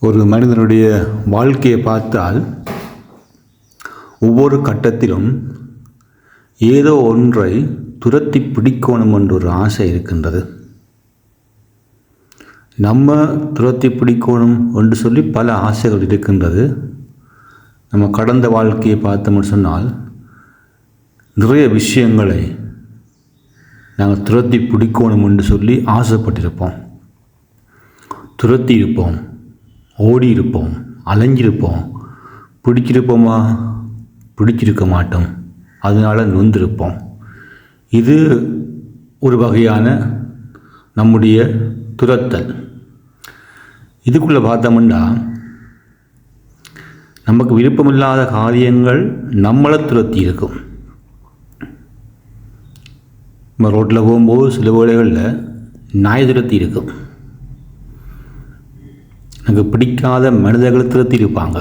ஒரு மனிதனுடைய வாழ்க்கையை பார்த்தால் ஒவ்வொரு கட்டத்திலும் ஏதோ ஒன்றை துரத்தி பிடிக்கணும் என்ற ஒரு ஆசை இருக்கின்றது. நம்ம துரத்தி பிடிக்கணும் என்று சொல்லி பல ஆசைகள் இருக்கின்றது. நம்ம கடந்த வாழ்க்கையை பார்த்தோம்னு சொன்னால் நிறைய விஷயங்களை நாங்கள் துரத்தி பிடிக்கணும் என்று சொல்லி ஆசைப்பட்டிருப்போம், துரத்தி இருப்போம், ஓடி இருப்போம், அலைஞ்சிருப்போம். பிடிச்சிருப்போமா? பிடிச்சிருக்க மாட்டோம், அதனால் நொந்திருப்போம். இது ஒரு வகையான நம்முடைய துரத்தல். இதுக்குள்ளே பார்த்தோம்னா நமக்கு விருப்பமில்லாத காரியங்கள் நம்மளை துரத்தி இருக்கும். நம்ம ரோட்டில் போகும்போது சில வேளைகளில் நாய் துரத்தி இருக்கும், எனக்கு பிடிக்காத மனிதர்களை துரத்தி இருப்பாங்க,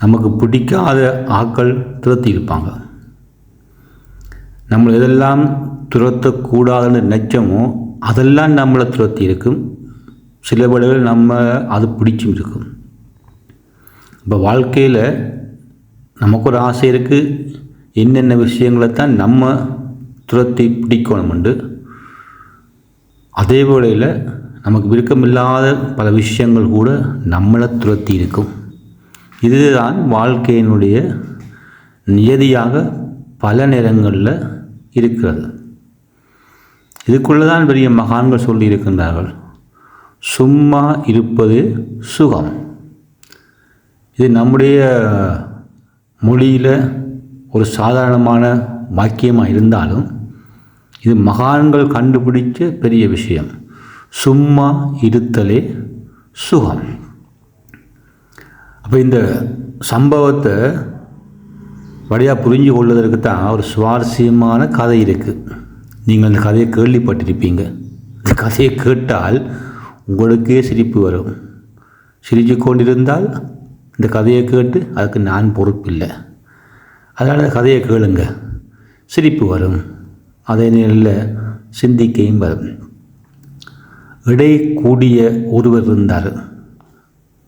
நமக்கு பிடிக்காத ஆட்கள் துரத்தி இருப்பாங்க. நம்ம எதெல்லாம் துரத்தக்கூடாதுன்னு நினைச்சோமோ அதெல்லாம் நம்மளை துரத்தி இருக்கும். சில வேளைகள் நம்ம அது பிடிச்சும் இருக்கும். இப்போ வாழ்க்கையில் நமக்கு ஒரு ஆசை இருக்குது, என்னென்ன விஷயங்களை தான் நம்ம துரத்தி பிடிக்கணும்ண்டு. அதே வேளையில் நமக்கு விருப்பமில்லாத பல விஷயங்கள் கூட நம்மளை துரத்தி இருக்கும். இதுதான் வாழ்க்கையினுடைய நியதியாக பல நேரங்களில் இருக்கிறது. இதுக்குள்ளே தான் பெரிய மகான்கள் சொல்லி இருக்கின்றார்கள், சும்மா இருப்பது சுகம். இது நம்முடைய மொழியில் ஒரு சாதாரணமான வாக்கியமாக இருந்தாலும் இது மகான்கள் கண்டுபிடிச்ச பெரிய விஷயம். சும்மா இருத்தலே சுகம். அப்போ இந்த சம்பவத்தை வழியாக புரிஞ்சு கொள்வதற்கு தான் ஒரு சுவாரஸ்யமான கதை இருக்குது. நீங்கள் அந்த கதையை கேள்விப்பட்டிருப்பீங்க. இந்த கதையை கேட்டால் உங்களுக்கே சிரிப்பு வரும். சிரித்து கொண்டிருந்தால் இந்த கதையை கேட்டு அதுக்கு நான் பொறுப்பில்லை. அதனால் அந்த கதையை கேளுங்க, சிரிப்பு வரும், அதே நேரில் சிந்திக்கையும் வரும். இடை கூடிய ஒருவர் இருந்தார்,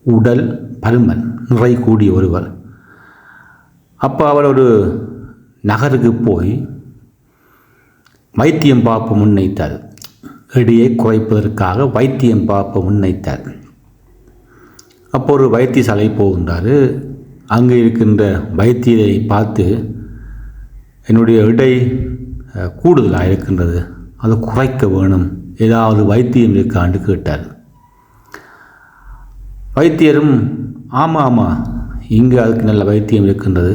உடல் பருமன், நிறை கூடிய ஒருவர். அப்போ அவர் ஒரு நகருக்கு போய் வைத்தியம் பார்ப்ப முன்னைத்தார். எடையை குறைப்பதற்காக வைத்தியம் பார்ப்ப முன்னைத்தார். அப்போ ஒரு வைத்தியசாலை போகின்றார். அங்கே இருக்கின்ற வைத்தியரை பார்த்து, என்னுடைய எடை கூடுதலாக இருக்கின்றது, அதை குறைக்க வேணும், ஏதாவது வைத்தியம் இருக்கான்னு கேட்டார். வைத்தியரும் ஆமாம், இங்கே அதுக்கு நல்ல வைத்தியம் இருக்கின்றது,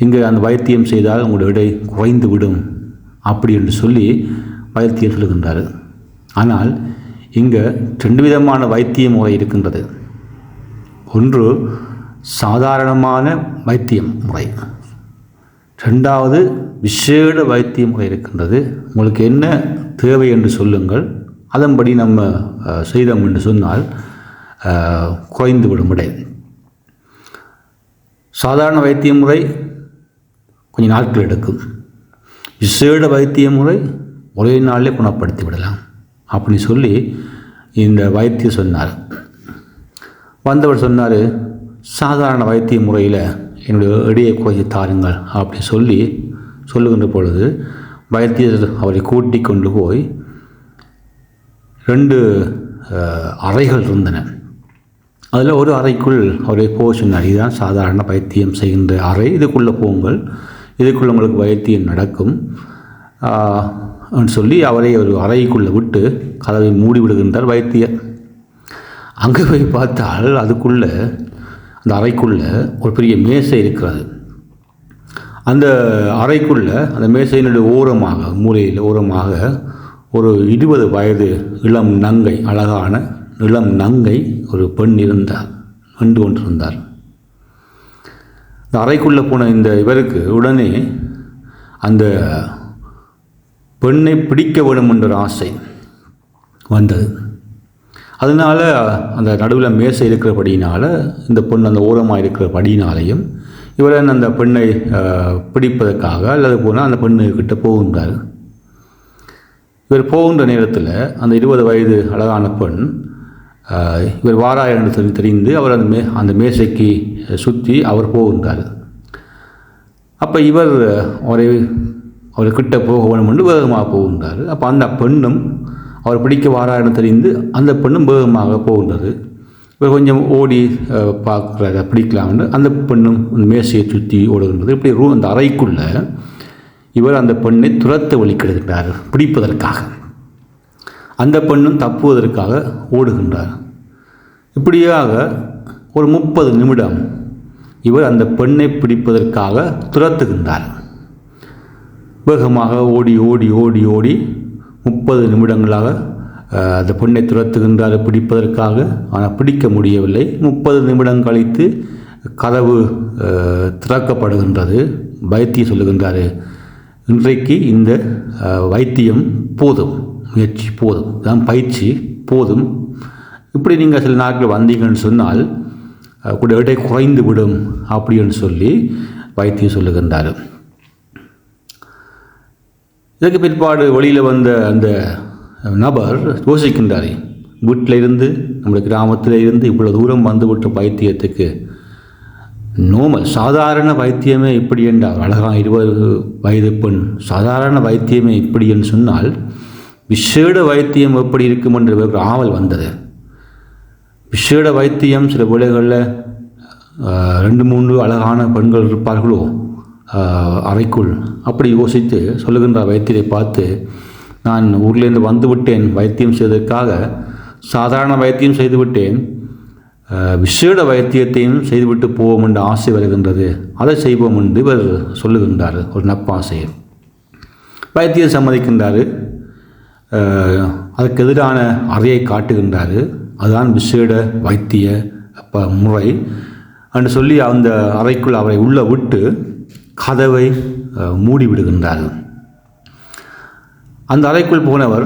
இங்கே அந்த வைத்தியம் செய்தால் உங்களுடைய எடை குறைந்து விடும் அப்படி என்று சொல்லி வைத்தியம் சொல்லுகின்றார். ஆனால் இங்கே 2 விதமான வைத்திய முறை இருக்கின்றது. ஒன்று சாதாரணமான வைத்திய முறை, 2வது விசேட வைத்திய முறை இருக்கின்றது. உங்களுக்கு என்ன தேவை என்று சொல்லுங்கள், அதன்படி நம்ம செய்தோம் என்று சொன்னால் குறைந்து விடும் எடை. சாதாரண வைத்திய முறை கொஞ்சம் நாட்கள் எடுக்கும், விசேட வைத்திய முறை ஒரே நாளிலே குணப்படுத்தி விடலாம் அப்படின்னு சொல்லி இந்த வைத்தியம் சொன்னார். வந்தவர் சொன்னார், சாதாரண வைத்திய முறையில் என்னுடைய எடையை குறைச்சி தாருங்கள் அப்படி சொல்லுகின்ற பொழுது வைத்தியர் அவரை கூட்டி கொண்டு போய் 2 அறைகள் இருந்தன. அதில் ஒரு அறைக்குள் அவரை போக சொன்னார். இதுதான் சாதாரண வைத்தியம் செய்கின்ற அறை, இதுக்குள்ளே போங்கள், இதுக்குள்ளே உங்களுக்கு வைத்தியம் நடக்கும் சொல்லி அவரை ஒரு அறைக்குள்ளே விட்டு கதவை மூடி விடுகின்றார் வைத்தியர். அங்கே போய் பார்த்தால் அதுக்குள்ளே, அந்த அறைக்குள்ளே ஒரு பெரிய மேசை இருக்கிறது. அந்த அறைக்குள்ளே அந்த மேசையினுடைய ஓரமாக, மூலையில் ஓரமாக ஒரு 20 வயது இளம் நங்கை, அழகான இளம் நங்கை ஒரு பெண் இருந்தார், நின்று கொண்டிருந்தார். இந்த அறைக்குள்ளே போன இந்த இவருக்கு உடனே அந்த பெண்ணை பிடிக்க வேண்டும் என்ற ஒரு ஆசை வந்தது. அதனால் அந்த நடுவில் மேசை இருக்கிறபடியினால், இந்த பெண் அந்த ஓரமாக இருக்கிறபடியினாலையும் இவரை அந்த பெண்ணை பிடிப்பதற்காக அல்லது போனால் அந்த பெண்ணுக்கிட்ட போகின்றார். இவர் போகின்ற நேரத்தில் அந்த 20 வயது அழகான பெண் இவர் வாரார் என்று தெரிந்து அவர் அந்த மேசைக்கு சுற்றி அவர் போகின்றார். அப்போ இவர் அவர் கிட்ட போக வேணும் என்று வேகமாக போகின்றார். அப்போ அந்த பெண்ணும் அவர் பிடிக்க வாரார் என்று தெரிந்து அந்த பெண்ணும் வேகமாக போகின்றது. இவர் கொஞ்சம் ஓடி பார்க்குறாரு பிடிக்கலாம்னு, அந்த பெண்ணும் மேசையை சுற்றி ஓடுகின்றது. இப்படி அந்த அறைக்குள்ளே இவர் அந்த பெண்ணை துரத்த வழிக்கிடுகின்றார் பிடிப்பதற்காக. அந்த பெண்ணும் தப்புவதற்காக ஓடுகின்றார். இப்படியாக ஒரு 30 நிமிடம் இவர் அந்த பெண்ணை பிடிப்பதற்காக துரத்துகின்றார். வேகமாக ஓடி ஓடி ஓடி ஓடி 30 நிமிடங்களாக அந்த பெண்ணை துரத்துகின்றார் பிடிப்பதற்காக. ஆனால் பிடிக்க முடியவில்லை. 30 நிமிடம் கழித்து கதவு திறக்கப்படுகின்றது. வைத்தியம் சொல்லுகின்றார், இன்றைக்கு இந்த வைத்தியம் போதும், முயற்சி போதும், தான் பயிற்சி போதும். இப்படி நீங்கள் சில நாட்கள் வந்தீங்கன்னு சொன்னால் கூட எடை குறைந்து விடும் அப்படின்னு சொல்லி வைத்தியம் சொல்லுகின்றார். இதற்கு பிற்பாடு வெளியில் வந்த அந்த நபர் யோசிக்கின்றார், வீட்டில் இருந்து நம்முடைய கிராமத்தில் இருந்து இவ்வளோ தூரம் வந்துவிட்ட வைத்தியத்துக்கு நோமல் சாதாரண வைத்தியமே இப்படி என்றால், அழகாக 20 வயது பெண் சாதாரண வைத்தியமே இப்படி என்று சொன்னால் விசேட வைத்தியம் எப்படி இருக்கும் என்ற ஒரு ஆவல் வந்தது. விசேட வைத்தியம் சில வேளைகளில் 2-3 அழகான பெண்கள் இருப்பார்களோ அறைக்குள், அப்படி யோசித்து சொல்லுகின்ற வைத்தியரை பார்த்து, நான் ஊர்லேருந்து வந்து விட்டேன் வைத்தியம் செய்வதற்காக, சாதாரண வைத்தியம் செய்துவிட்டேன், விசேட வைத்தியத்தையும் செய்துவிட்டு போவோம் என்ற ஆசை வருகின்றது, அதை செய்வோம் என்று இவர் சொல்லுகின்றார். ஒரு நப்பாசையை வைத்தியம் சம்மதிக்கின்றார். அதற்கு எதிரான அறையை காட்டுகின்றார். அதுதான் விசேட வைத்திய முறை என்று சொல்லி அந்த அறைக்குள் அவரை உள்ளே விட்டு கதவை மூடிவிடுகின்றார். அந்த அறைக்குள் போனவர்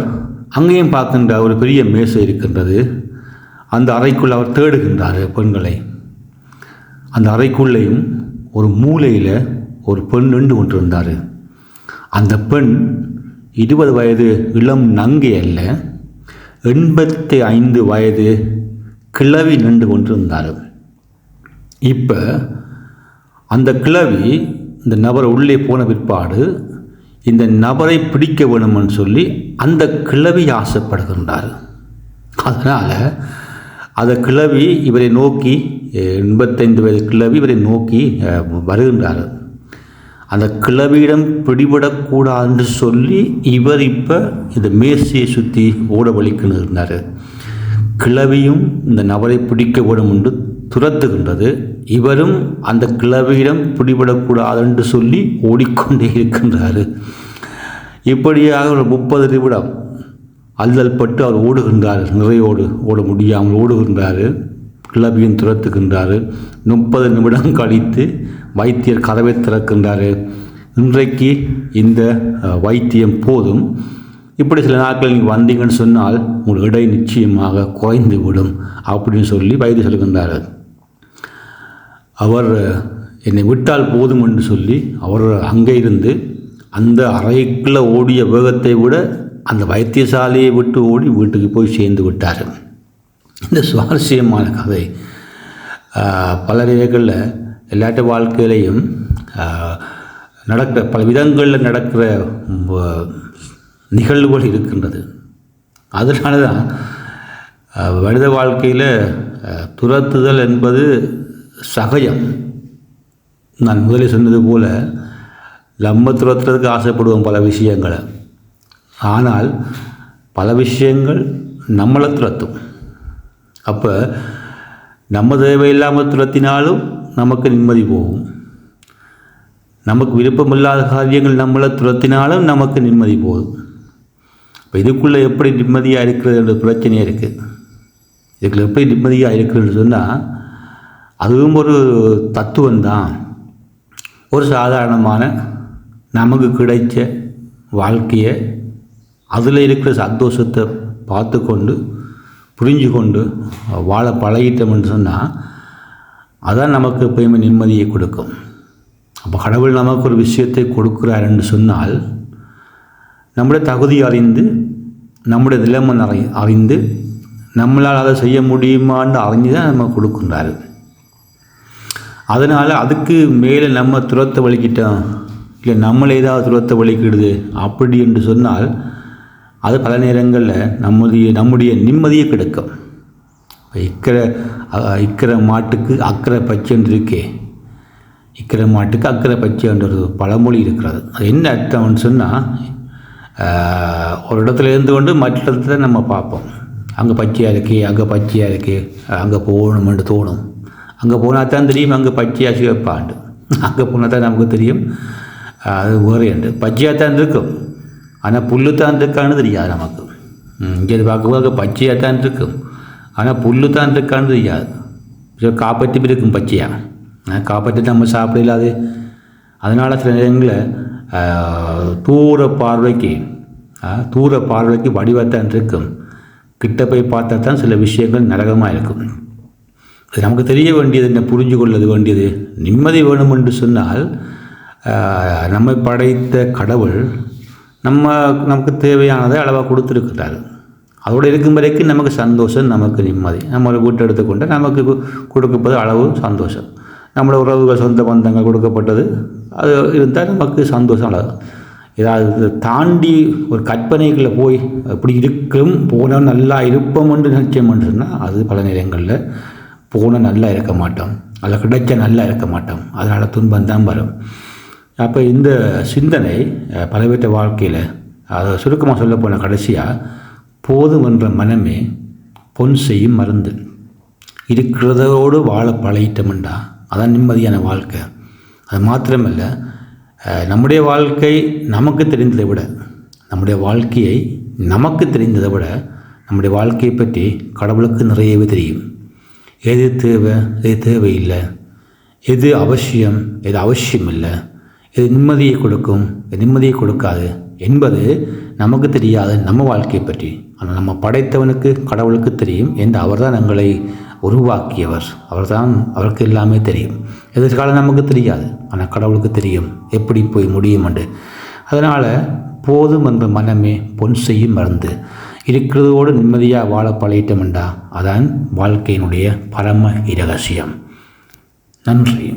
அங்கேயும் பார்க்கின்ற ஒரு பெரிய மேசை இருக்கின்றது. அந்த அறைக்குள் அவர் தேடுகின்றார் பெண்களை. அந்த அறைக்குள்ளேயும் ஒரு மூலையில் ஒரு பெண் நின்று கொண்டிருந்தார். அந்த பெண் 20 வயது இளம் நங்கை அல்ல, 85 வயது கிழவி நின்று கொண்டிருந்தார். இப்போ அந்த கிழவி இந்த நபர் உள்ளே போன பிற்பாடு இந்த நபரை பிடிக்க வேணும்னு சொல்லி அந்த கிழவி ஆசைப்படுகின்றார். அதனால் அந்த கிழவி இவரை நோக்கி 85 வயது கிழவி இவரை நோக்கி வருகின்றார். அந்த கிழவியிடம் பிடிபடக்கூடாதுன்னு சொல்லி இவர் இப்போ இந்த மேசையை சுற்றி ஓட வலிக்கின்றார். கிழவியும் இந்த நபரை பிடிக்க வேண்டும் என்று துரத்துகின்றது. இவரும் அந்த கிழவியிடம் பிடிபடக்கூடாதுன்னு சொல்லி ஓடிக்கொண்டே இருக்கின்றார். இப்படியாக ஒரு 30 நிமிடம் அல்லல் பட்டு அவர் ஓடுகின்றார். நிறையோடு ஓட முடியாமல் ஓடுகின்றார். கிளவியும் துரத்துகின்றார். 30 நிமிடம் கழித்து வைத்தியர் கதவை திறக்கின்றார். இன்றைக்கு இந்த வைத்தியம் போதும், இப்படி சில நாட்கள் நீங்கள் வந்தீங்கன்னு சொன்னால் உங்கள் எடை நிச்சயமாக குறைந்து விடும் அப்படின்னு சொல்லி வைத்தியர் சொல்கின்றார். அவர் என்னை விட்டால் போதும் என்று சொல்லி அவர் அங்கே இருந்து அந்த அறைக்குள்ளே ஓடிய வேகத்தை விட அந்த வைத்தியசாலையை விட்டு ஓடி வீட்டுக்கு போய் சேர்ந்து விட்டார். இந்த சுவாரஸ்யமான கதை பல நிலைகளில் எல்லாட்ட வாழ்க்கையிலையும் நடக்கிற பல விதங்களில் நடக்கிற நிகழ்வுகள் இருக்கின்றது. அதனால தான் மனித வாழ்க்கையில் துரத்துதல் என்பது சகஜம். நான் முதலில் சொன்னது போல் நம்ம துரத்துறதுக்கு ஆசைப்படுவோம் பல விஷயங்களை, ஆனால் பல விஷயங்கள் நம்மளை துரத்தும். அப்போ நம்ம தேவையில்லாமல் துரத்தினாலும் நமக்கு நிம்மதி போகும். நமக்கு விருப்பமில்லாத காரியங்கள் நம்மளை துரத்தினாலும் நமக்கு நிம்மதி போகும். இப்போ இதுக்குள்ளே எப்படி நிம்மதியாக இருக்கிறது என்ற பிரச்சனையே இருக்குது. இதுக்குள்ளே எப்படி நிம்மதியாக இருக்கிறதுன்னு சொன்னால் அதுவும் ஒரு தத்துவம்தான். ஒரு சாதாரணமான நமக்கு கிடைச்ச வாழ்க்கையை அதில் இருக்கிற சந்தோஷத்தை பார்த்து கொண்டு புரிஞ்சு கொண்டு வாழ பழகிட்டோம்னு சொன்னால் அதான் நமக்கு எப்பயுமே நிம்மதியை கொடுக்கும். அப்போ கடவுள் நமக்கு ஒரு விஷயத்தை கொடுக்குறாருன்னு சொன்னால் நம்முடைய தகுதி அறிந்து, நம்முடைய நிலைமை அறிந்து, நம்மளால் அதை செய்ய முடியுமான்னு அறிஞ்சு தான் நம்ம கொடுக்குறாரு. அதனால் அதுக்கு மேலே நம்ம துரத்தை வலிக்கிட்டோம், இல்லை நம்மளே ஏதாவது துரத்தை வலிக்கிடுது அப்படி என்று சொன்னால் அது பல நேரங்களில் நம்முடைய நிம்மதியை கெடுக்கும். இக்கிற மாட்டுக்கு அக்கறை பச்சைன்னு இருக்கே, இக்கிற மாட்டுக்கு அக்கறை பச்சைன்ற ஒரு பழமொழி இருக்கிறது. அது என்ன அர்த்தம்னு சொன்னால், ஒரு இடத்துல இருந்து கொண்டு மற்ற இடத்துல நம்ம பார்ப்போம், அங்கே பச்சையாக இருக்கே, அங்கே பச்சையாக இருக்கே, அங்கே போகணுமென்று தோணும். அங்கே போனால் தான் தெரியும் அங்கே பச்சையாக சிவப்பாண்டு, அங்கே போனால் தான் நமக்கு தெரியும் அது வேறு உண்டு. பச்சையாக தான் இருக்கும், ஆனால் புல்லு தான் இருக்கான்னு தெரியாது நமக்கு. இங்கே பார்க்கும்போது அங்கே பச்சையாக தான் இருக்கும், ஆனால் புல்லு தான் இருக்கான்னு தெரியாது. காப்பாற்றி இருக்கும் பச்சையாக, காப்பாற்றி நம்ம சாப்பிட இல்லாது. அதனால் சில நேரங்களில் தூர பார்வைக்கு வடிவத்தான் இருக்கும், கிட்ட போய் பார்த்தா தான் சில விஷயங்கள் நரகமாக இருக்கும். அது நமக்கு தெரிய வேண்டியது என்ன, புரிஞ்சு கொள்ளது வேண்டியது, நிம்மதி வேணும் என்று சொன்னால் நம்மை படைத்த கடவுள் நமக்கு தேவையானதை அளவாக கொடுத்துருக்கிறாரு. அதோடு இருக்கும் வரைக்கும் நமக்கு சந்தோஷம், நமக்கு நிம்மதி. நம்மளை வீட்டை எடுத்துக்கொண்டு நமக்கு கொடுக்கப்பது அளவு சந்தோஷம். நம்மளோட உறவுகள் சொந்த பந்தங்கள் கொடுக்கப்பட்டது அது இருந்தால் நமக்கு சந்தோஷம் அளவு. ஏதாவது தாண்டி ஒரு கற்பனைகளை போய் அப்படி இருக்கும் போனால் நல்லா இருப்போம் என்று நிச்சயம் சொன்னால் அது பல நேரங்களில் போனால் நல்லா இருக்க மாட்டோம், அதில் கிடைச்ச நல்லா இருக்க மாட்டோம். அதனால் துன்பம் தான் வரும். அப்போ இந்த சிந்தனை பல பேர்த்த வாழ்க்கையில், அதை சுருக்கமாக சொல்ல போன கடைசியாக, போதும் என்ற மனமே பொன் செய்யும் மருந்து. இருக்கிறதோடு வாழ பழகிட்டோம்டா அதான் நிம்மதியான வாழ்க்கை. அது மாத்திரமல்ல, நம்முடைய வாழ்க்கை நமக்கு தெரிந்ததை விட, நம்முடைய வாழ்க்கையை நமக்கு தெரிந்ததை விட நம்முடைய வாழ்க்கையை பற்றி கடவுளுக்கு நிறையவே தெரியும். எது தேவை, எது தேவையில்லை, எது அவசியம், எது அவசியம் இல்லை, எது நிம்மதியை கொடுக்கும், எது நிம்மதியை கொடுக்காது என்பது நமக்கு தெரியாது நம்ம வாழ்க்கையை பற்றி. ஆனால் நம்ம படைத்தவனுக்கு கடவுளுக்கு தெரியும் என்று அவர்தான் எங்களை உருவாக்கியவர். அவருக்கு எல்லாமே தெரியும். எதிர்காலம் நமக்கு தெரியாது, ஆனால் கடவுளுக்கு தெரியும் எப்படி போய் முடியும் என்று. அதனால் போதும் என்ற மனமே பொன் செய்யும் மருந்து. இருக்கிறதோடு நிம்மதியாக வாழ பழகிட்டோம்டா அதான் வாழ்க்கையினுடைய பரம இரகசியம். நன்றி.